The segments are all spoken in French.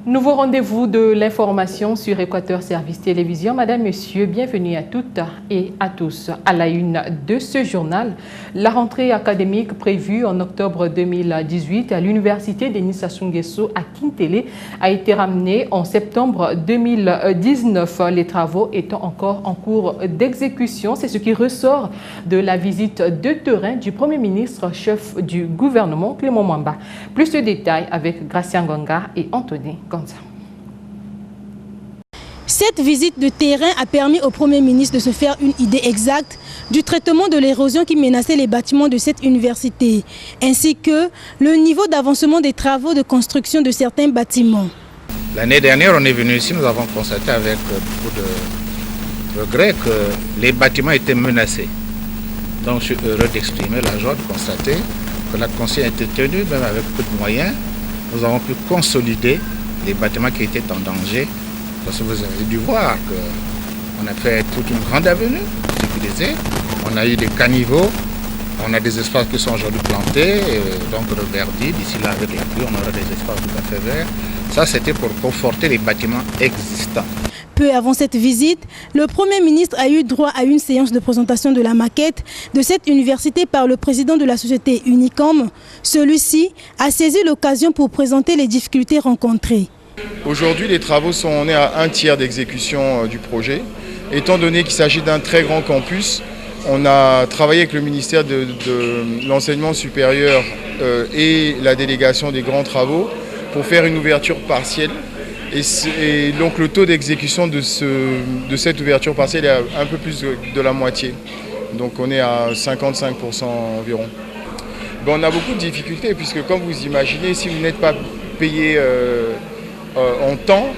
Nouveau rendez-vous de l'information sur Équateur Service Télévision. Madame, Monsieur, bienvenue à toutes et à tous. À la une de ce journal, la rentrée académique prévue en octobre 2018 à l'université Denis Sassou Nguesso à Kintélé a été ramenée en septembre 2019. Les travaux étant encore en cours d'exécution, c'est ce qui ressort de la visite de terrain du Premier ministre, chef du gouvernement, Clément Mwamba. Plus de détails avec Gracien Gonga et Anthony Gonza. Cette visite de terrain a permis au Premier ministre de se faire une idée exacte du traitement de l'érosion qui menaçait les bâtiments de cette université, ainsi que le niveau d'avancement des travaux de construction de certains bâtiments. L'année dernière, on est venu ici, nous avons constaté avec beaucoup de regrets que les bâtiments étaient menacés. Donc je suis heureux d'exprimer la joie de constater que la consigne a été tenue, même avec peu de moyens. Nous avons pu consolider les bâtiments qui étaient en danger. Parce que vous avez dû voir qu'on a fait toute une grande avenue sécurisée. On a eu des caniveaux, on a des espaces qui sont aujourd'hui plantés, donc reverdis. D'ici là, avec la pluie, on aura des espaces tout à fait verts. Ça, c'était pour conforter les bâtiments existants. Peu avant cette visite, le Premier ministre a eu droit à une séance de présentation de la maquette de cette université par le président de la société Unicom. Celui-ci a saisi l'occasion pour présenter les difficultés rencontrées. Aujourd'hui, les travaux on est à un tiers d'exécution du projet. Étant donné qu'il s'agit d'un très grand campus, on a travaillé avec le ministère de l'enseignement supérieur et la délégation des grands travaux pour faire une ouverture partielle. Et donc le taux d'exécution de cette ouverture partielle est un peu plus de la moitié. Donc on est à 55% environ. On a beaucoup de difficultés puisque comme vous imaginez, si vous n'êtes pas payé en temps,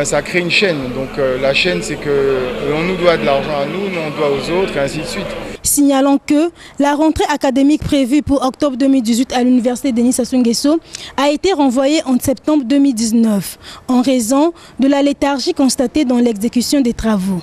ça crée une chaîne. Donc la chaîne, c'est qu'on nous doit de l'argent à nous, on doit aux autres, et ainsi de suite. Signalant que la rentrée académique prévue pour octobre 2018 à l'université Denis Sassou Nguesso a été renvoyée en septembre 2019 en raison de la léthargie constatée dans l'exécution des travaux.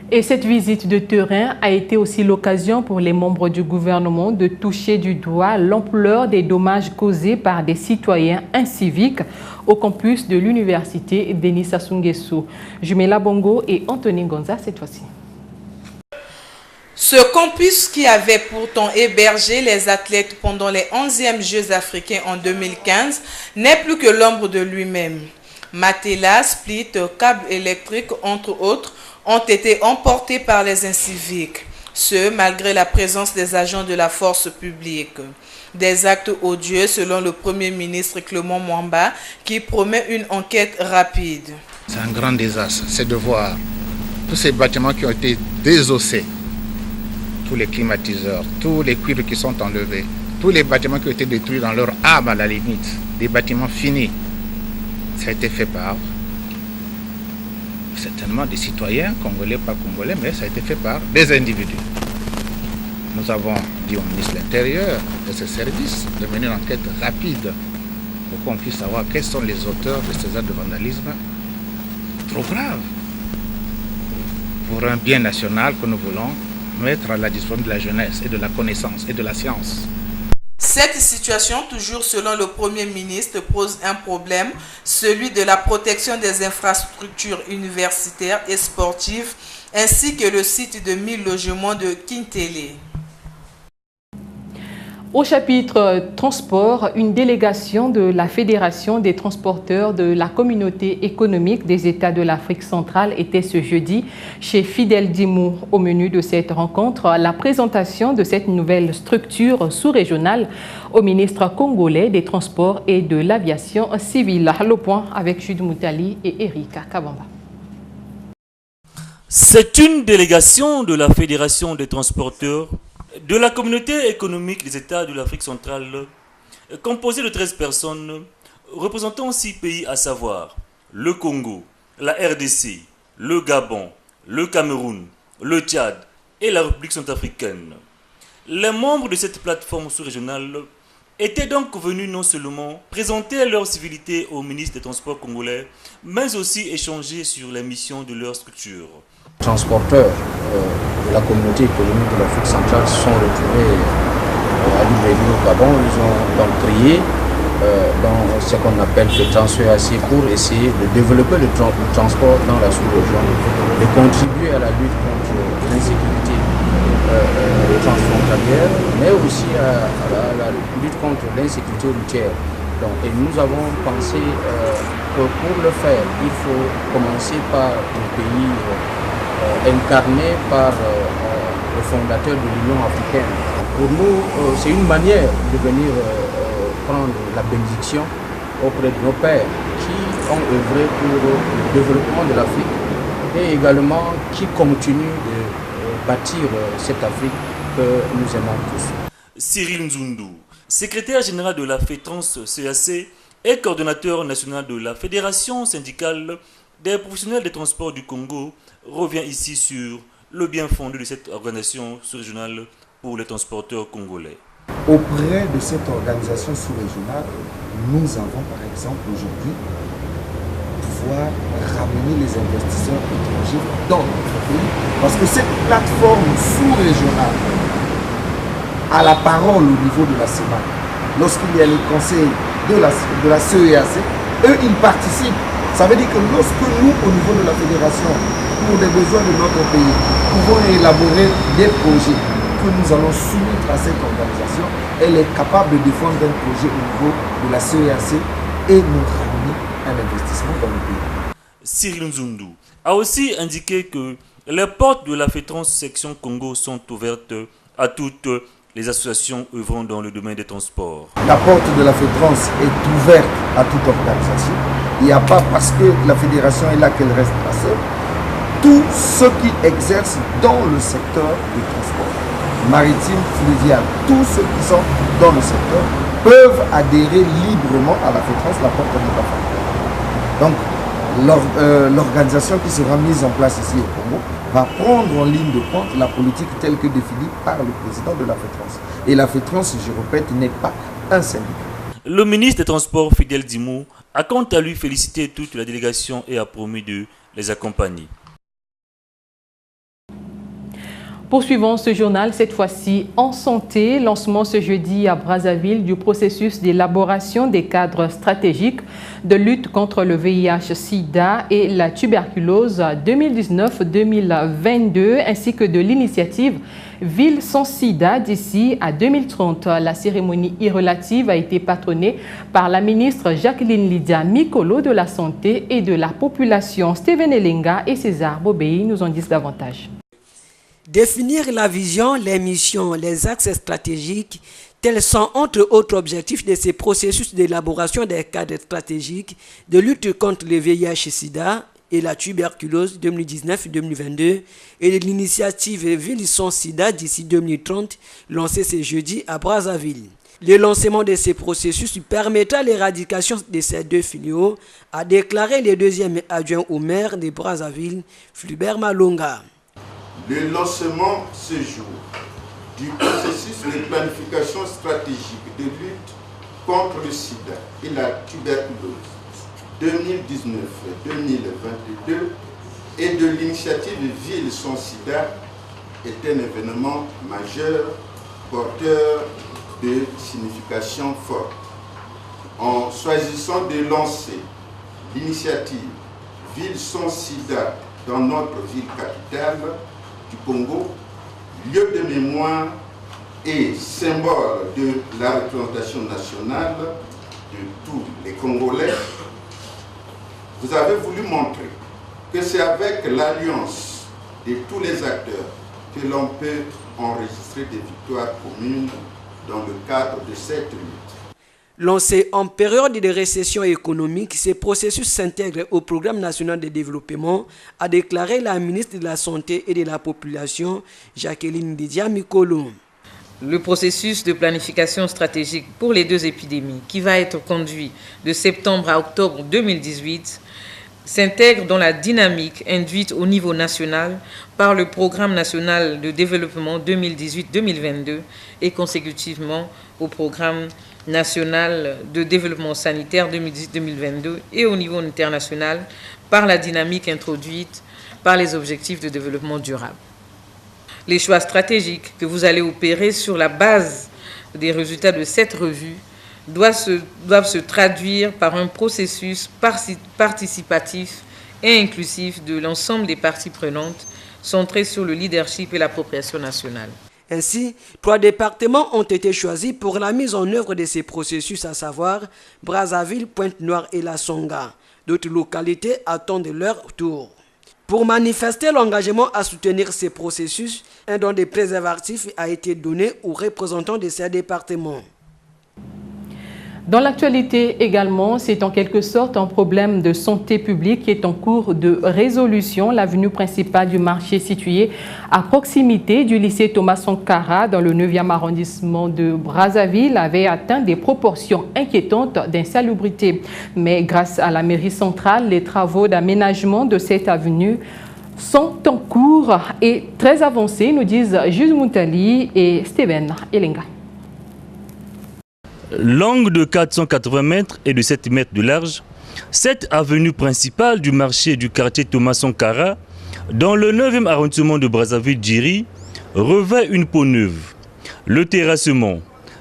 Et cette visite de terrain a été aussi l'occasion pour les membres du gouvernement de toucher du doigt l'ampleur des dommages causés par des citoyens inciviques au campus de l'université Denis Sassou Nguesso. Jumela Bongo et Anthony Gonza cette fois-ci. Ce campus qui avait pourtant hébergé les athlètes pendant les 11e Jeux africains en 2015 n'est plus que l'ombre de lui-même. Matelas, splits, câbles électriques, entre autres, ont été emportés par les inciviques, ce malgré la présence des agents de la force publique. Des actes odieux selon le Premier ministre Clément Mwamba qui promet une enquête rapide. C'est un grand désastre, c'est de voir tous ces bâtiments qui ont été désossés, tous les climatiseurs, tous les cuivres qui sont enlevés, tous les bâtiments qui ont été détruits dans leur âme à la limite, des bâtiments finis. Ça a été fait par certainement des citoyens, congolais, pas congolais, mais ça a été fait par des individus. Nous avons dit au ministre de l'Intérieur, de ses services, de mener une enquête rapide pour qu'on puisse savoir quels sont les auteurs de ces actes de vandalisme trop graves pour un bien national que nous voulons mettre à la disposition de la jeunesse et de la connaissance et de la science. Cette situation, toujours selon le Premier ministre, pose un problème, celui de la protection des infrastructures universitaires et sportives, ainsi que le site de 1000 logements de Kintélé. Au chapitre transport, une délégation de la Fédération des transporteurs de la communauté économique des États de l'Afrique centrale était ce jeudi chez Fidel Dimou. Au menu de cette rencontre, la présentation de cette nouvelle structure sous-régionale au ministre congolais des Transports et de l'Aviation civile. Le point avec Jude Moutali et Erika Kabamba. C'est une délégation de la Fédération des transporteurs de la communauté économique des États de l'Afrique centrale, composée de 13 personnes, représentant 6 pays, à savoir le Congo, la RDC, le Gabon, le Cameroun, le Tchad et la République centrafricaine. Les membres de cette plateforme sous-régionale étaient donc venus non seulement présenter leur civilité au ministre des Transports congolais, mais aussi échanger sur les missions de leur structure. Transporteurs de la communauté économique de l'Afrique centrale se sont retrouvés à Libreville au Gabon. Ils ont donc créé dans ce qu'on appelle le transfert assez pour essayer de développer le transport dans la sous-région, de contribuer à la lutte contre l'insécurité transfrontalière, mais aussi à la lutte contre l'insécurité routière. Donc, et nous avons pensé que pour le faire, il faut commencer par un pays incarné par le fondateur de l'Union africaine. Pour nous, c'est une manière de venir prendre la bénédiction auprès de nos pères qui ont œuvré pour le développement de l'Afrique et également qui continuent de bâtir cette Afrique que nous aimons tous. Cyril Nzundu, secrétaire général de la FETRANS CAC et coordonnateur national de la Fédération syndicale des professionnels des transports du Congo, revient ici sur le bien fondé de cette organisation sous-régionale pour les transporteurs congolais. Auprès de cette organisation sous-régionale, nous avons par exemple aujourd'hui pouvoir ramener les investisseurs étrangers dans notre pays parce que cette plateforme sous-régionale a la parole au niveau de la CEMAC. Lorsqu'il y a le conseil de la CEAC, eux ils participent. Ça veut dire que lorsque nous, au niveau de la fédération, pour des besoins de notre pays, pouvons élaborer des projets que nous allons soumettre à cette organisation, elle est capable de défendre un projet au niveau de la CEAC et nous ramener un investissement dans le pays. Cyril Nzundu a aussi indiqué que les portes de la FETRANS section Congo sont ouvertes à toutes les associations œuvrant dans le domaine des transports. La porte de la FETRANS est ouverte à toute organisation. Il n'y a pas parce que la fédération est là qu'elle reste passée. Tous ceux qui exercent dans le secteur du transport maritime, fluvial, tous ceux qui sont dans le secteur peuvent adhérer librement à la FETRANS, la porte n'est pas fermée. Donc, l'organisation qui sera mise en place ici au Congo va prendre en ligne de compte la politique telle que définie par le président de la FETRANS. Et la FETRANS, je répète, n'est pas un syndicat. Le ministre des Transports, Fidèle Dimo, a quant à lui félicité toute la délégation et a promis de les accompagner. Poursuivons ce journal, cette fois-ci en santé. Lancement ce jeudi à Brazzaville du processus d'élaboration des cadres stratégiques de lutte contre le VIH-Sida et la tuberculose 2019-2022, ainsi que de l'initiative Ville sans Sida d'ici à 2030. La cérémonie irrelative a été patronnée par la ministre Jacqueline Lydia Mikolo de la Santé et de la Population. Steven Elenga et César Bobéi nous en disent davantage. Définir la vision, les missions, les axes stratégiques, tels sont entre autres objectifs de ces processus d'élaboration des cadres stratégiques de lutte contre le VIH-Sida et la tuberculose 2019-2022 et de l'initiative Ville sans Sida d'ici 2030 lancée ce jeudi à Brazzaville. Le lancement de ces processus permettra l'éradication de ces deux fléaux, a déclaré le deuxième adjoint au maire de Brazzaville, Flubert Malonga. Le lancement ce jour du processus de planification stratégique de lutte contre le sida et la tuberculose 2019-2022 et de l'initiative Ville sans sida est un événement majeur porteur de signification forte. En choisissant de lancer l'initiative Ville sans sida dans notre ville capitale du Congo, lieu de mémoire et symbole de la représentation nationale de tous les Congolais, vous avez voulu montrer que c'est avec l'alliance de tous les acteurs que l'on peut enregistrer des victoires communes dans le cadre de cette lutte. Lancé en période de récession économique, ce processus s'intègre au programme national de développement, a déclaré la ministre de la Santé et de la Population, Jacqueline Lydia Mikolo. Le processus de planification stratégique pour les deux épidémies, qui va être conduit de septembre à octobre 2018, s'intègre dans la dynamique induite au niveau national par le Programme national de développement 2018-2022 et consécutivement au Programme national de développement sanitaire 2018-2022 et au niveau international par la dynamique introduite par les objectifs de développement durable. Les choix stratégiques que vous allez opérer sur la base des résultats de cette revue doivent se traduire par un processus participatif et inclusif de l'ensemble des parties prenantes, centré sur le leadership et l'appropriation nationale. Ainsi, 3 départements ont été choisis pour la mise en œuvre de ces processus, à savoir Brazzaville, Pointe-Noire et la Songa. D'autres localités attendent leur tour. Pour manifester l'engagement à soutenir ces processus, un don de préservatifs a été donné aux représentants de ces départements. Dans l'actualité également, c'est en quelque sorte un problème de santé publique qui est en cours de résolution. L'avenue principale du marché située à proximité du lycée Thomas Sankara dans le 9e arrondissement de Brazzaville avait atteint des proportions inquiétantes d'insalubrité. Mais grâce à la mairie centrale, les travaux d'aménagement de cette avenue sont en cours et très avancés, nous disent Jules Moutali et Steven Elenga. Longue de 480 mètres et de 7 mètres de large, cette avenue principale du marché du quartier Thomas Sankara, dans le 9e arrondissement de Brazzaville-Djiri, revêt une peau neuve. Le terrassement,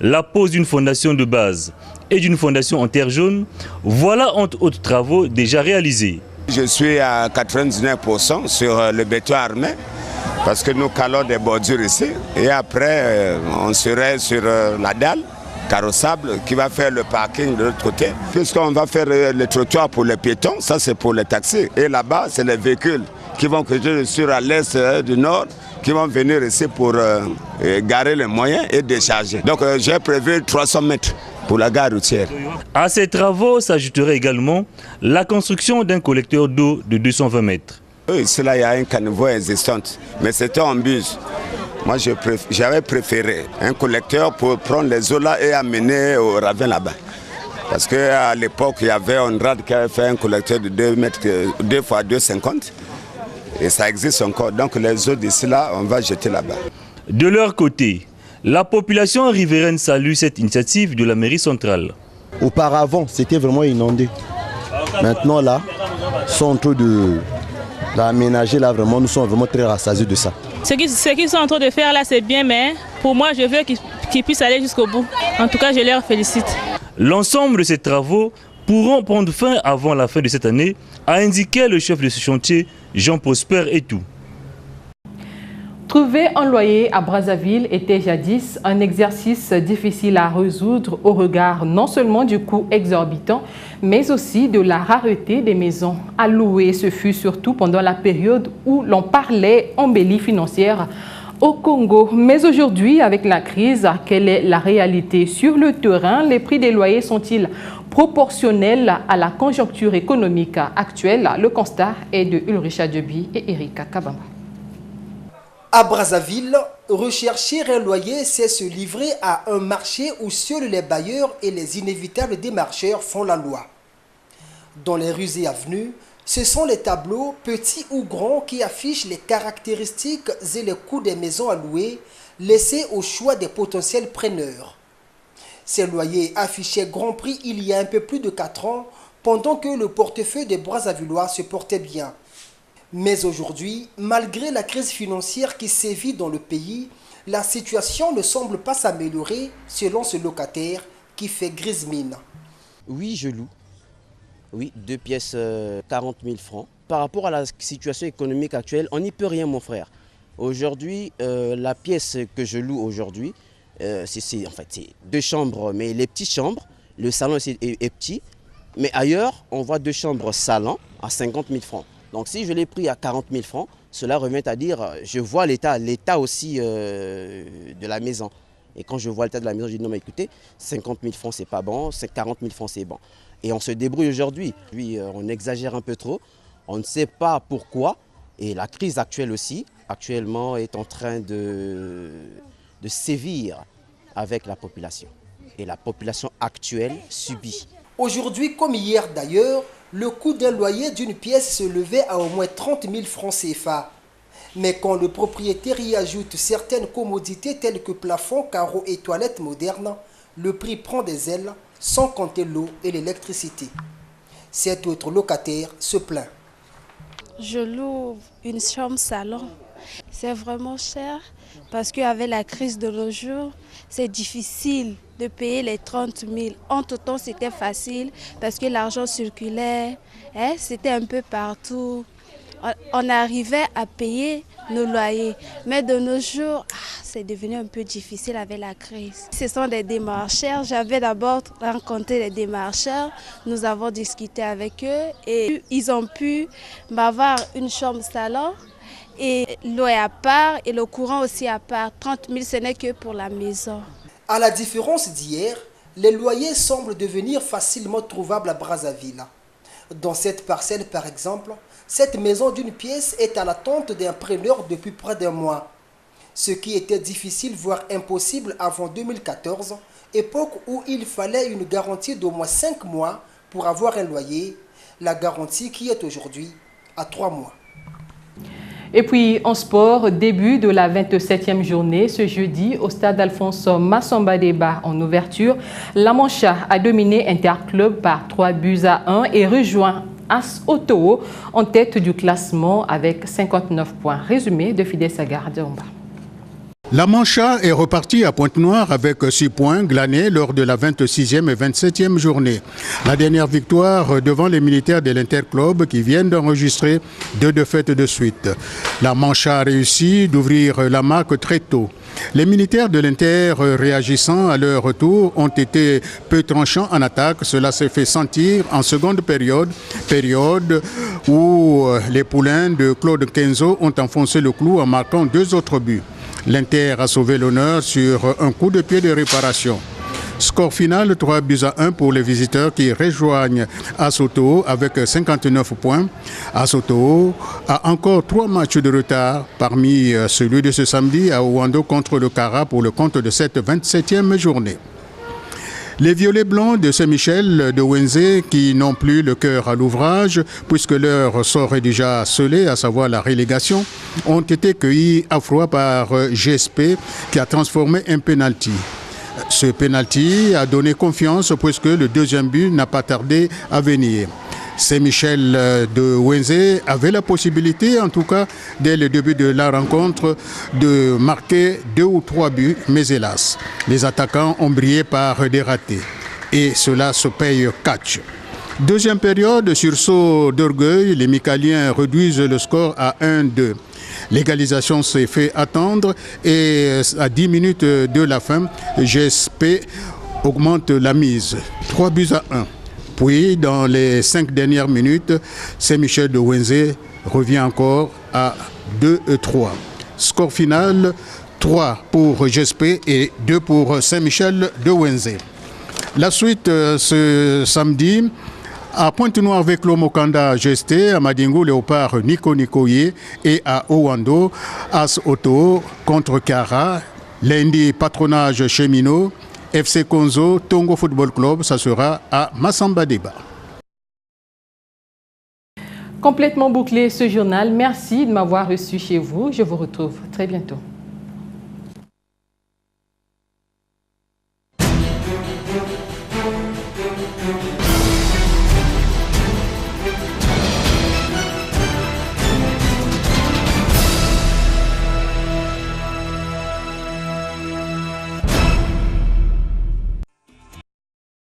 la pose d'une fondation de base et d'une fondation en terre jaune, voilà entre autres travaux déjà réalisés. Je suis à 99% sur le béton armé parce que nous calons des bordures ici et après on serait sur la dalle carrossable qui va faire le parking de l'autre côté. Puisqu'on va faire le trottoir pour les piétons, ça c'est pour les taxis. Et là-bas, c'est les véhicules qui vont creuser sur à l'est du nord, qui vont venir ici pour garer les moyens et décharger. Donc j'ai prévu 300 mètres pour la gare routière. À ces travaux s'ajouterait également la construction d'un collecteur d'eau de 220 mètres. Ici, là, il y a un caniveau existant, mais c'était en bus. Moi, j'avais préféré un collecteur pour prendre les eaux là et amener au ravin là-bas. Parce qu'à l'époque, il y avait un rad qui avait fait un collecteur de 2 mètres, 2 x 2,50. Et ça existe encore. Donc les eaux d'ici là, on va jeter là-bas. De leur côté, la population riveraine salue cette initiative de la mairie centrale. Auparavant, c'était vraiment inondé. Maintenant, là, ils sont en train d'aménager là, vraiment, nous sommes vraiment très rassasiés de ça. Ce qu'ils sont en train de faire là, c'est bien, mais pour moi, je veux qu'ils puissent aller jusqu'au bout. En tout cas, je leur félicite. L'ensemble de ces travaux pourront prendre fin avant la fin de cette année, a indiqué le chef de ce chantier, Jean Prosper Etou. Trouver un loyer à Brazzaville était jadis un exercice difficile à résoudre au regard non seulement du coût exorbitant, mais aussi de la rareté des maisons à louer. Ce fut surtout pendant la période où l'on parlait embellie financière au Congo. Mais aujourd'hui, avec la crise, quelle est la réalité sur le terrain? Les prix des loyers sont-ils proportionnels à la conjoncture économique actuelle? Le constat est de Ulricha Debi et Erika Kabamba. À Brazzaville, rechercher un loyer, c'est se livrer à un marché où seuls les bailleurs et les inévitables démarcheurs font la loi. Dans les rues et avenues, ce sont les tableaux, petits ou grands, qui affichent les caractéristiques et les coûts des maisons à louer, laissés au choix des potentiels preneurs. Ces loyers affichaient grand prix il y a un peu plus de 4 ans, pendant que le portefeuille des Brazzavillois se portait bien. Mais aujourd'hui, malgré la crise financière qui sévit dans le pays, la situation ne semble pas s'améliorer selon ce locataire qui fait grise mine. Oui, je loue. Oui, 2 pièces 40 000 francs. Par rapport à la situation économique actuelle, on n'y peut rien, mon frère. Aujourd'hui, la pièce que je loue aujourd'hui, c'est 2 chambres, mais les petites chambres, le salon est petit. Mais ailleurs, on voit 2 chambres salon à 50 000 francs. Donc si je l'ai pris à 40 000 francs, cela revient à dire, je vois l'état aussi de la maison. Et quand je vois l'état de la maison, je dis non mais écoutez, 50 000 francs c'est pas bon, 40 000 francs c'est bon. Et on se débrouille aujourd'hui. Puis on exagère un peu trop, on ne sait pas pourquoi. Et la crise actuelle aussi, actuellement est en train de sévir avec la population. Et la population actuelle subit. Aujourd'hui, comme hier d'ailleurs, le coût d'un loyer d'une pièce se levait à au moins 30 000 francs CFA. Mais quand le propriétaire y ajoute certaines commodités telles que plafond, carreaux et toilettes modernes, le prix prend des ailes, sans compter l'eau et l'électricité. Cet autre locataire se plaint. Je loue une chambre salon C'est vraiment cher parce qu'avec la crise de nos jours, c'est difficile de payer les 30 000. Entre-temps, c'était facile parce que l'argent circulait, c'était un peu partout. On arrivait à payer nos loyers. Mais de nos jours, c'est devenu un peu difficile avec la crise. Ce sont des démarcheurs. J'avais d'abord rencontré les démarcheurs. Nous avons discuté avec eux et ils ont pu m'avoir une chambre salon. Et l'eau est à part et le courant aussi à part. 30 000, ce n'est que pour la maison. À la différence d'hier, les loyers semblent devenir facilement trouvables à Brazzaville. Dans cette parcelle, par exemple, cette maison d'une pièce est à l'attente d'un preneur depuis près d'un mois. Ce qui était difficile, voire impossible avant 2014, époque où il fallait une garantie d'au moins 5 mois pour avoir un loyer, la garantie qui est aujourd'hui à 3 mois. Et puis en sport, début de la 27e journée ce jeudi au stade Alphonse Massamba-Déba en ouverture. La Mancha a dominé Interclub par 3-1 et rejoint AS Otoo en tête du classement avec 59 points. Résumé de Fidel Sagar Diomba. La Mancha est repartie à Pointe-Noire avec 6 points glanés lors de la 26e et 27e journée. La dernière victoire devant les militaires de l'Interclub qui viennent d'enregistrer 2 défaites de suite. La Mancha a réussi d'ouvrir la marque très tôt. Les militaires de l'Inter, réagissant à leur retour, ont été peu tranchants en attaque. Cela s'est fait sentir en seconde période où les poulains de Claude Kenzo ont enfoncé le clou en marquant 2 autres buts. L'Inter a sauvé l'honneur sur un coup de pied de réparation. Score final 3-1 pour les visiteurs qui rejoignent AS Otoo avec 59 points. AS Otoo a encore 3 matchs de retard, parmi celui de ce samedi à Ouando contre le Cara pour le compte de cette 27e journée. Les violets blancs de Saint-Michel de Wenzé, qui n'ont plus le cœur à l'ouvrage, puisque leur sort est déjà scellé, à savoir la relégation, ont été cueillis à froid par GSP, qui a transformé un pénalty. Ce pénalty a donné confiance, puisque le deuxième but n'a pas tardé à venir. Saint-Michel de Wenzé avait la possibilité, en tout cas, dès le début de la rencontre, de marquer 2 ou 3 buts, mais hélas, les attaquants ont brillé par des ratés. Et cela se paye catch. Deuxième période, sursaut d'orgueil, les Micaliens réduisent le score à 1-2. L'égalisation s'est fait attendre et à 10 minutes de la fin, GSP augmente la mise. 3-1. Puis, dans les 5 dernières minutes, Saint-Michel de Wenzé revient encore à 2-3. Score final, 3 pour GSP et 2 pour Saint-Michel de Wenzé. La suite ce samedi, à Pointe-Noire avec Lomokanda GST, à Madingo Léopard Nico Nikoye et à Ouando, AS Otoo contre Cara, lundi patronage cheminot, FC Konzo, Tongo Football Club, ça sera à Massamba-Déba. Complètement bouclé ce journal. Merci de m'avoir reçu chez vous. Je vous retrouve très bientôt.